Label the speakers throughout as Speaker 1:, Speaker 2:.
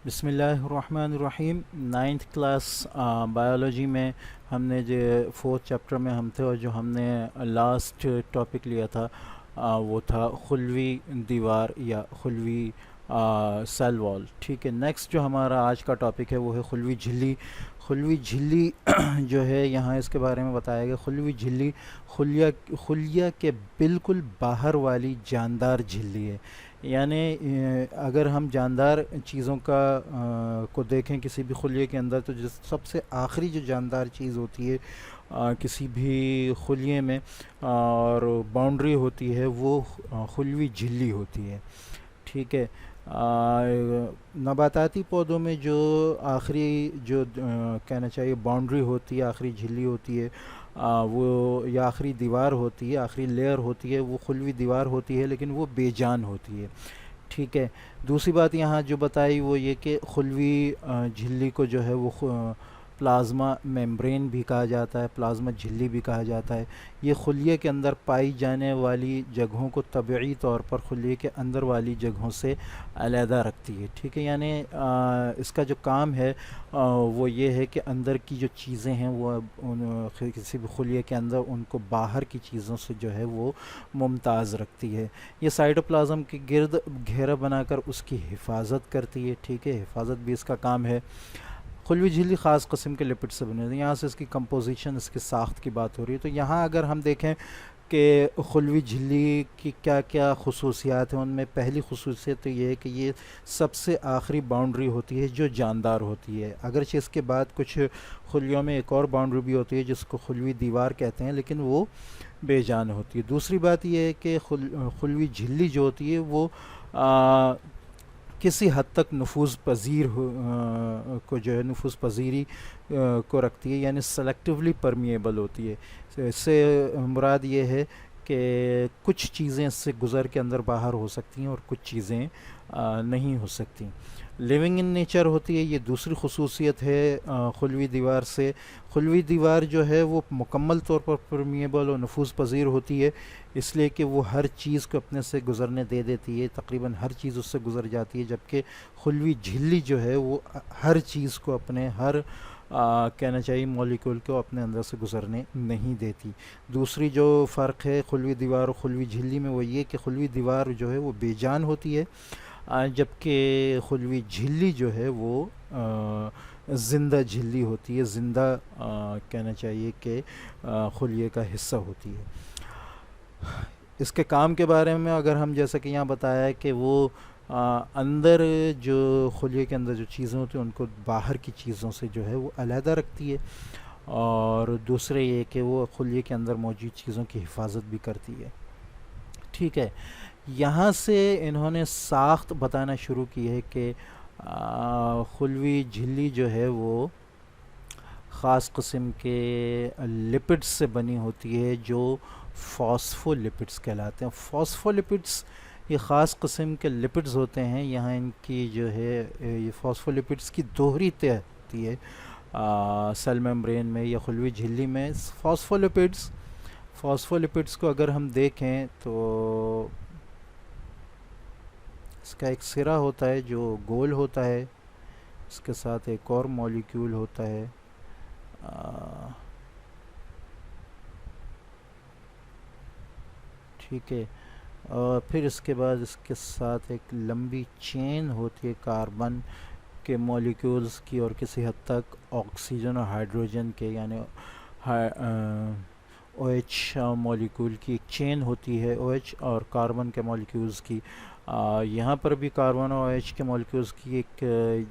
Speaker 1: बिस्मिल्लाहिर्रहमानिर्रहीम। Ninth class biology में हमने जो फोर्थ चैप्टर में हम थे और जो हमने लास्ट टॉपिक लिया था वो था खुलवी दीवार या खुलवी सेल वॉल। ठीक है, नेक्स्ट जो हमारा आज का टॉपिक है वो है खुलवी झिल्ली। खुलवी झिल्ली जो है यहाँ इसके बारे में बताया गया। खुलवी झिल्ली खुलिया खुलिया के बिल्कुल बाहर वाली जानदार झिल्ली है। यानी अगर हम जानदार चीज़ों को देखें किसी भी खुलिये के अंदर, तो जिस सबसे आखिरी जो जानदार चीज़ होती है किसी भी खुलिये में और बाउंड्री होती है वो खुलवी झिल्ली होती है। ठीक है। नबाताती पौधों में जो आखिरी जो कहना चाहिए बाउंड्री होती है, आखिरी झिल्ली होती है, वो या आखिरी दीवार होती है, आखिरी लेयर होती है, वो खुलवी दीवार होती है, लेकिन वो बेजान होती है। ठीक है। दूसरी बात यहाँ जो बताई वो ये कि खुलवी झिल्ली को जो है वो प्लाज्मा मेम्ब्रेन भी कहा जाता है, प्लाज्मा झिल्ली भी कहा जाता है। ये खुलिये के अंदर पाई जाने वाली जगहों को तबीई तौर पर खुलिये के अंदर वाली जगहों से अलहदा रखती है। ठीक है, यानी इसका जो काम है वो ये है कि अंदर की जो चीज़ें हैं वो किसी भी खुलिये के अंदर उनको बाहर की चीज़ों से जो है वो मुमताज़ रखती है। ये साइटोप्लाज्म के गिर्द घेरा बनाकर उसकी हिफाजत करती है। ठीक है, हिफाजत भी इसका काम है। खुलवी झिल्ली ख़ास किस्म के लिपिड से बने होते हैं। यहाँ से इसकी कंपोजिशन, इसकी साख्त की बात हो रही है। तो यहाँ अगर हम देखें कि खुलवी झिल्ली की क्या क्या खसूसियात हैं, उनमें पहली खसूसियत तो ये है कि ये सबसे आखिरी बाउंड्री होती है जो जानदार होती है। अगरचे इसके बाद कुछ खुलियों में एक और बाउंड्री भी होती है जिसको खुलवी दीवार कहते हैं, लेकिन वो बेजान होती है। दूसरी बात यह है कि खुलवी झिल्ली जो होती है वो किसी हद तक नफूज़ पज़ीर को जो है नफूज़ पज़ीरी को रखती है, यानी सेलेक्टिवली परमिएबल होती है। इससे मुराद ये है कि कुछ चीज़ें इससे गुज़र के अंदर बाहर हो सकती हैं और कुछ चीज़ें नहीं हो सकती। लिविंग इन नेचर होती है, ये दूसरी खसूसियत है खुलवी दीवार से। खुलवी दीवार जो है वो मुकम्मल तौर पर परमिएबल और नफूज़ पज़ीर होती है, इसलिए कि वो हर चीज़ को अपने से गुज़रने दे देती है, तकरीबन हर चीज़ उससे गुज़र जाती है। जबकि खुलवी झिल्ली जो है वो हर चीज़ को अपने हर कहना चाहिए मॉलिक्यूल को अपने अंदर से गुज़रने नहीं देती। दूसरी जो फ़र्क है खुलवी दीवार और खुलवी झिल्ली में वो ये कि खुलवी दीवार जो है वो बेजान होती है, जबकि खुलवी झिल्ली जो है वो ज़िंदा झिल्ली होती है, ज़िंदा कहना चाहिए कि खुलिये का हिस्सा होती है। इसके काम के बारे में अगर हम, जैसा कि यहाँ बताया है कि वो अंदर जो खुलिये के अंदर जो चीज़ें होती हैं उनको बाहर की चीज़ों से जो है वो अलहदा रखती है, और दूसरे ये कि वो खुलिये के अंदर मौजूद चीज़ों की हिफाजत भी करती है। ठीक है, यहाँ से इन्होंने साख्त बताना शुरू की है कि खुलवी झिल्ली जो है वो ख़ास किस्म के लिपिड्स से बनी होती है जो फॉस्फोलिपिड्स कहलाते हैं। फॉस्फोलिपिड्स ये ख़ास किस्म के लिपिड्स होते हैं। यहाँ इनकी जो है ये फॉस्फोलिपिड्स की दोहरी तय होती है सेल मेम्ब्रेन में या खुलवी झिल्ली में। फॉस्फोलिपिड्स को अगर हम देखें तो इसका एक सिरा होता है जो गोल होता है, इसके साथ एक और मॉलिक्यूल होता है ठीक है, और फिर इसके बाद इसके साथ एक लंबी चेन होती है कार्बन के मॉलिक्यूल्स की और किसी हद तक ऑक्सीजन और हाइड्रोजन के, यानी OH मॉलिक्यूल की एक चेन होती है, OH और कार्बन के मॉलिक्यूल्स की। यहाँ पर भी कार्बन और OH के मॉलिक्यूल्स की एक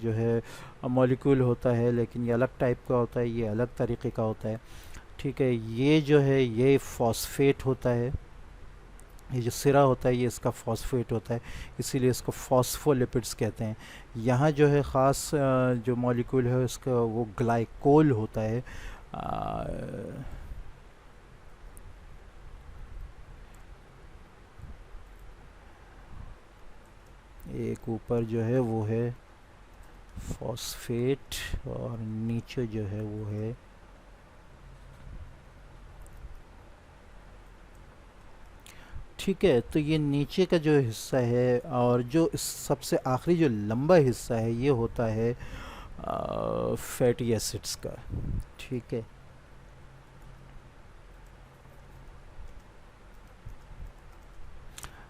Speaker 1: जो है मॉलिक्यूल होता है, लेकिन ये अलग टाइप का होता है, ये अलग तरीके का होता है। ठीक है, ये जो है ये फॉस्फेट होता है, ये जो सिरा होता है ये इसका फॉस्फेट होता है, इसीलिए इसको फॉस्फोलिपिड्स कहते हैं। यहाँ जो है ख़ास जो मॉलिक्यूल है उसका वो ग्लाइकोल होता है। एक ऊपर जो है वो है फॉस्फेट और नीचे जो है वो है ठीक है, तो ये नीचे का जो हिस्सा है और जो सबसे आखिरी जो लंबा हिस्सा है ये होता है फैटी एसिड्स का। ठीक है,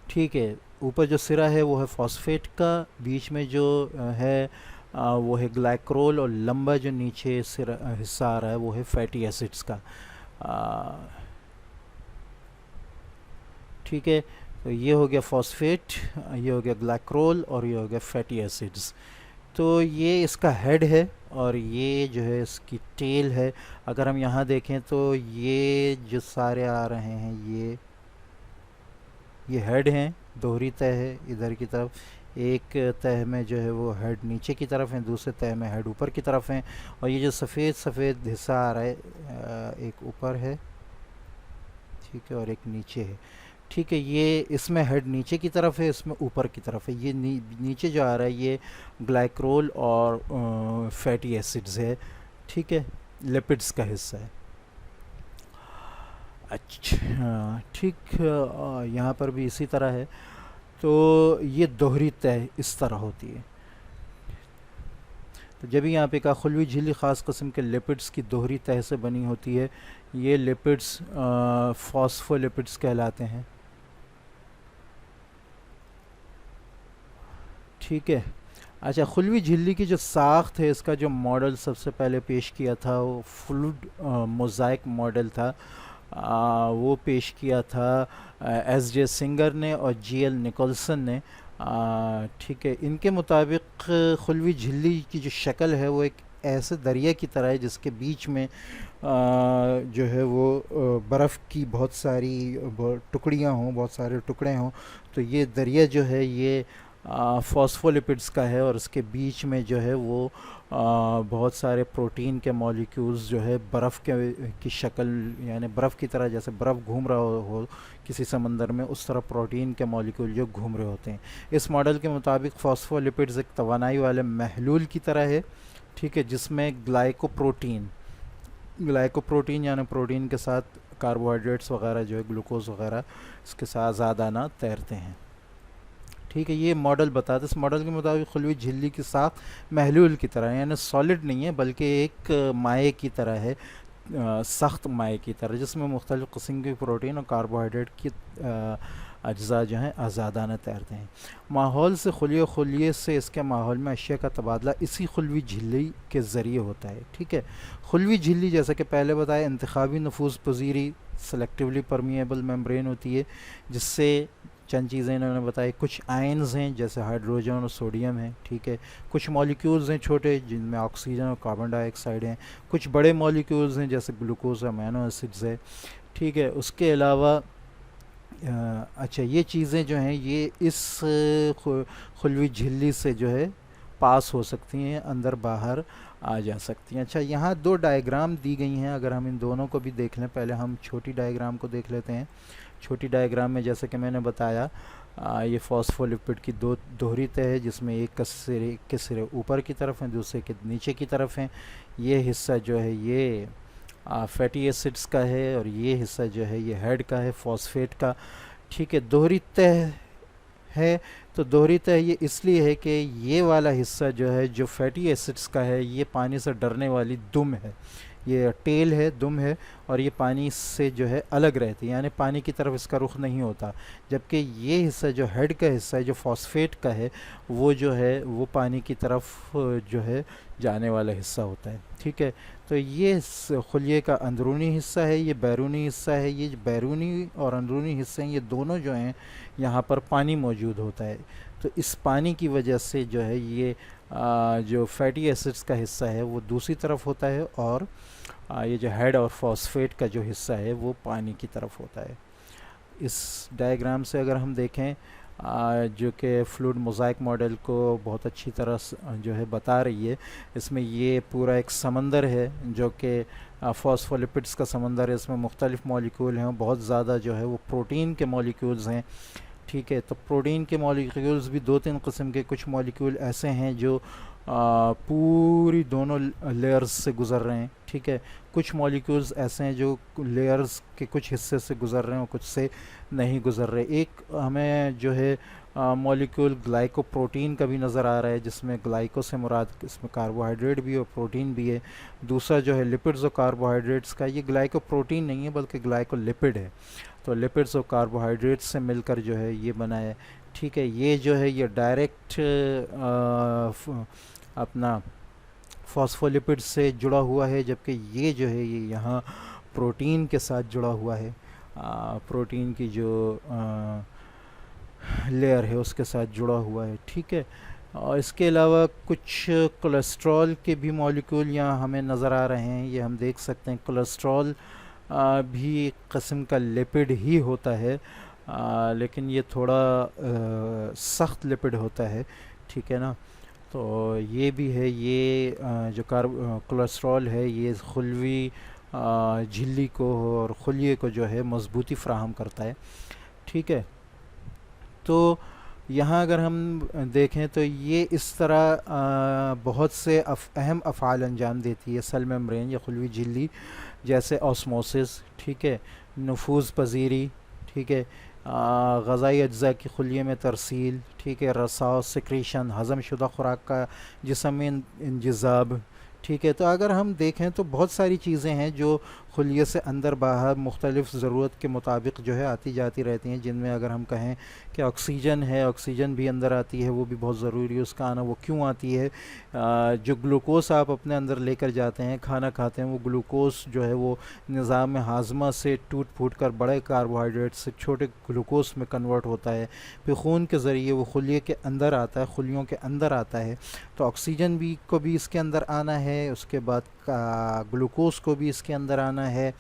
Speaker 1: ठीक है। ऊपर जो सिरा है वो है फॉस्फेट का, बीच में जो है वो है ग्लाइक्रोल, और लंबा जो नीचे सिरा हिस्सा आ रहा है वो है फैटी एसिड्स का। आ, ठीक है, तो ये हो गया फॉस्फेट, ये हो गया ग्लाइक्रोल, और ये हो गया फैटी एसिड्स। तो ये इसका हेड है और ये जो है इसकी टेल है। अगर हम यहाँ देखें तो ये जो सारे आ रहे हैं ये हेड हैं, दोहरी तह है इधर की तरफ। एक तह में जो है वो हेड नीचे की तरफ है, दूसरे तह में हेड ऊपर की तरफ है। और ये जो सफ़ेद सफ़ेद हिस्सा आ रहा है एक ऊपर है, ठीक है, और एक नीचे है। ठीक है, ये इसमें हेड नीचे की तरफ है, इसमें ऊपर की तरफ है। ये नीचे जो आ रहा है ये ग्लाइक्रोल और फैटी एसिड्स है। ठीक है, लिपिड्स का हिस्सा है। अच्छा, ठीक, यहाँ पर भी इसी तरह है। तो ये दोहरी तह इस तरह होती है। तो जब भी यहाँ पे कहा खुलवी झिल्ली ख़ास किस्म के लिपिड्स की दोहरी तह से बनी होती है, ये लिपिड्स फॉस्फोलिपिड्स कहलाते हैं। ठीक है। अच्छा, खुलवी झिल्ली की जो साख्त है, इसका जो मॉडल सबसे पहले पेश किया था वो फ्लूइड मोज़ाइक मॉडल था। वो पेश किया था एस जे सिंगर ने और जी एल निकोलसन ने। ठीक है, इनके मुताबिक खुलवी झिल्ली की जो शक्ल है वो एक ऐसे दरिया की तरह है जिसके बीच में जो है वो बर्फ़ की बहुत सारी टुकड़ियाँ हों, बहुत सारे टुकड़े हों। तो ये दरिया जो है ये फॉस्फोलिपिड्स का है, और इसके बीच में जो है वो बहुत सारे प्रोटीन के मॉलिक्यूल्स जो है बर्फ़ के की शक्ल, यानी बर्फ़ की तरह, जैसे बर्फ़ घूम रहा हो किसी समंदर में, उस तरह प्रोटीन के मॉलिक्यूल जो घूम रहे होते हैं। इस मॉडल के मुताबिक फॉस्फोलिपिड्स एक तवानाई वाले महलूल की तरह है। ठीक है, जिसमें ग्लाइकोप्रोटीन यानी प्रोटीन के साथ कार्बोहाइड्रेट्स वगैरह जो है ग्लूकोज वगैरह इसके साथ ज़्यादाना तैरते हैं। ठीक है, ये मॉडल बताते, इस मॉडल के मुताबिक खुलवी झिल्ली की साख महलूल की तरह है, यानी सॉलिड नहीं है बल्कि एक माए की तरह है, सख्त माए की तरह, जिसमें मुख्तलिफ़ किस्म के प्रोटीन और कार्बोहाइड्रेट की अज्जा जो हैं आज़ादाना तैरते हैं। माहौल से खुलिये से इसके माहौल में अशिया का तबादला इसी खुलवी झिल्ली के ज़रिए होता है। ठीक है, खुलवी झिल्ली जैसा कि पहले बताया इंतखाबी नफूज़ पजीरी सेलेक्टिवली परमिएबल मेम्ब्रेन होती है, जिससे चंद चीज़ें इन्होंने बताई। कुछ आयन्स हैं जैसे हाइड्रोजन और सोडियम है। ठीक है, कुछ मॉलिक्यूल्स हैं छोटे जिनमें ऑक्सीजन और कार्बन डाइऑक्साइड हैं। कुछ बड़े मॉलिक्यूल्स हैं जैसे ग्लूकोज, अमीनो एसिड्स है। ठीक है, उसके अलावा अच्छा, ये चीज़ें जो हैं ये इस खुलवी झिल्ली से जो है पास हो सकती हैं, अंदर बाहर आ जा सकती हैं। अच्छा, यहाँ दो डायग्राम दी गई हैं, अगर हम इन दोनों को भी देख लें। पहले हम छोटी डायग्राम को देख लेते हैं। छोटी डायग्राम में जैसे कि मैंने बताया ये फॉस्फोलिपिड की दो दोहरी तह है, जिसमें एक के सिरे ऊपर की तरफ हैं, दूसरे के नीचे की तरफ हैं। ये हिस्सा जो है ये फैटी एसिड्स का है, और ये हिस्सा जो है ये हेड का है, फॉस्फेट का। ठीक है, दोहरी तह है। तो दोहरी तह ये इसलिए है कि ये वाला हिस्सा जो है जो फैटी एसिड्स का है, ये पानी से डरने वाली दुम है, ये टेल है, दुम है, और ये पानी से जो है अलग रहती है, यानी पानी की तरफ इसका रुख नहीं होता। जबकि ये हिस्सा जो हेड का हिस्सा है, जो फॉस्फेट का है, वो जो है वो पानी की तरफ जो है जाने वाला हिस्सा होता है। ठीक है, तो ये खुलिये का अंदरूनी हिस्सा है, ये बैरूनी हिस्सा है। ये बैरूनी और अंदरूनी हिस्से हैं, ये दोनों जो हैं यहाँ पर पानी मौजूद होता है। तो इस पानी की वजह से जो है ये जो फैटी एसिड्स का हिस्सा है वो दूसरी तरफ होता है, और ये जो हेड और फॉस्फेट का जो हिस्सा है वो पानी की तरफ होता है। इस डायग्राम से अगर हम देखें जो कि फ्लूइड मोज़ाइक मॉडल को बहुत अच्छी तरह जो है बता रही है। इसमें ये पूरा एक समंदर है जो कि फॉस्फोलिपिड्स का समंदर है। इसमें मुख्तलिफ़ मॉलिक्यूल हैं, बहुत ज़्यादा जो है वो प्रोटीन के मॉलिक्यूल्स हैं। ठीक है, तो प्रोटीन के मॉलिक्यूल्स भी दो तीन किस्म के, कुछ मॉलिक्यूल ऐसे हैं जो पूरी दोनों लेयर्स से गुज़र रहे हैं, ठीक है। कुछ मॉलिक्यूल्स ऐसे हैं जो लेयर्स के कुछ हिस्से से गुज़र रहे हैं और कुछ से नहीं गुज़र रहे। एक हमें जो है मॉलिक्यूल ग्लाइकोप्रोटीन का भी नज़र आ रहा है, जिसमें ग्लाइको से मुराद इसमें कार्बोहाइड्रेट भी और प्रोटीन भी है। दूसरा जो है लिपिड्स और कार्बोहाइड्रेट्स का, ये ग्लाइकोप्रोटीन नहीं है बल्कि ग्लाइकोलिपिड है। तो लिपिड्स और कार्बोहाइड्रेट्स से मिलकर जो है ये बना है, ठीक है। ये जो है ये डायरेक्ट अपना फॉस्फोलिपिड से जुड़ा हुआ है, जबकि ये जो है ये यहाँ प्रोटीन के साथ जुड़ा हुआ है। प्रोटीन की जो लेयर है उसके साथ जुड़ा हुआ है, ठीक है। और इसके अलावा कुछ कोलेस्ट्रॉल के भी मॉलिक्यूल यहाँ हमें नज़र आ रहे हैं। ये हम देख सकते हैं कोलेस्ट्रॉल भी एक किस्म का लिपिड ही होता है, लेकिन ये थोड़ा सख्त लिपिड होता है, ठीक है ना। तो ये भी है, ये जो कोलेस्ट्रॉल है ये खुलवी झिल्ली को और खुलिये को जो है मजबूती फ़राहम करता है, ठीक है। तो यहाँ अगर हम देखें तो ये इस तरह बहुत से अहम अफ़ाल अंजाम देती है सेल मेम्ब्रेन या खुलवी झिल्ली, जैसे ऑस्मोसिस, ठीक है, नफूज़ पजीरी, ठीक है, ग़ज़ाई अज्ज़ा की खुलिये में तरसील, ठीक है, रसाव, सिक्रीशन, हज़म शुदा खुराक का जिस्म में इंजज़ाब, ठीक है। तो अगर हम देखें तो बहुत सारी चीज़ें हैं जो खुलिये से अंदर बाहर मुख्तलिफ़ ज़रूरत के मुताबिक जो है आती जाती रहती हैं, जिनमें अगर हम कहें कि ऑक्सीजन है, ऑक्सीजन भी अंदर आती है, वो भी बहुत ज़रूरी है उसका आना। वो क्यों आती है? जो ग्लूकोस आप अपने अंदर लेकर जाते हैं, खाना खाते हैं, वो ग्लूकोस जो है वो निज़ाम हाज़मा से टूट फूट कर बड़े कार्बोहाइड्रेट से छोटे ग्लूकोस में कन्वर्ट होता है, फिर खून के ज़रिए वो खुलिये के अंदर आता है, खुलियों के अंदर आता है। तो ऑक्सीजन भी को भी इसके अंदर आना है, उसके बाद ग्लूकोस को भी इसके अंदर आना है,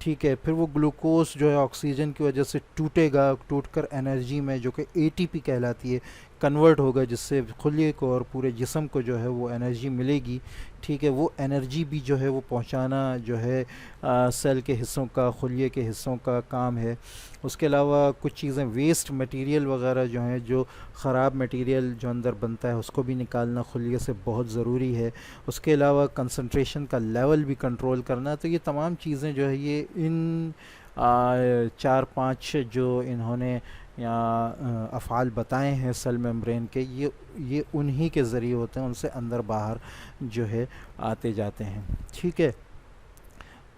Speaker 1: ठीक है। फिर वो ग्लूकोस जो है ऑक्सीजन की वजह से टूटेगा, टूटकर एनर्जी में जो कि एटीपी कहलाती है कन्वर्ट होगा, जिससे खुलिये को और पूरे जिस्म को जो है वो एनर्जी मिलेगी, ठीक है। वो एनर्जी भी जो है वो पहुंचाना जो है सेल के हिस्सों का, खुलिये के हिस्सों का काम है। उसके अलावा कुछ चीज़ें वेस्ट मटेरियल वगैरह जो हैं, जो ख़राब मटेरियल जो अंदर बनता है उसको भी निकालना खुलिये से बहुत ज़रूरी है। उसके अलावा कंसंट्रेशन का लेवल भी कंट्रोल करना। तो ये तमाम चीज़ें जो है ये इन 4-5 जो इन्होंने या अफ़ाल बताए हैं सेल मेम्ब्रेन के, ये उन्हीं के ज़रिए होते हैं, उनसे अंदर बाहर जो है आते जाते हैं, ठीक है।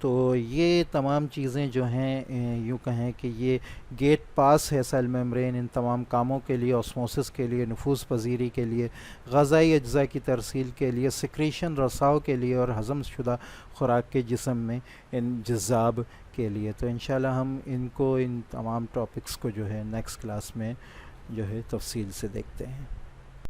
Speaker 1: तो ये तमाम चीज़ें जो हैं यूँ कहें कि ये गेट पास है सेल मेम्ब्रेन इन तमाम कामों के लिए, ऑस्मोसिस के लिए, नफूस पजीरी के लिए, ग़ज़ाई अज्ज़ा की तरसील के लिए, सिक्रीशन रसाव के लिए और हज़म शुदा खुराक के जिस्म में इंजज़ाब के लिए। तो इंशाल्लाह हम इन तमाम टॉपिक्स को जो है नेक्स्ट क्लास में जो है तफसील से देखते हैं।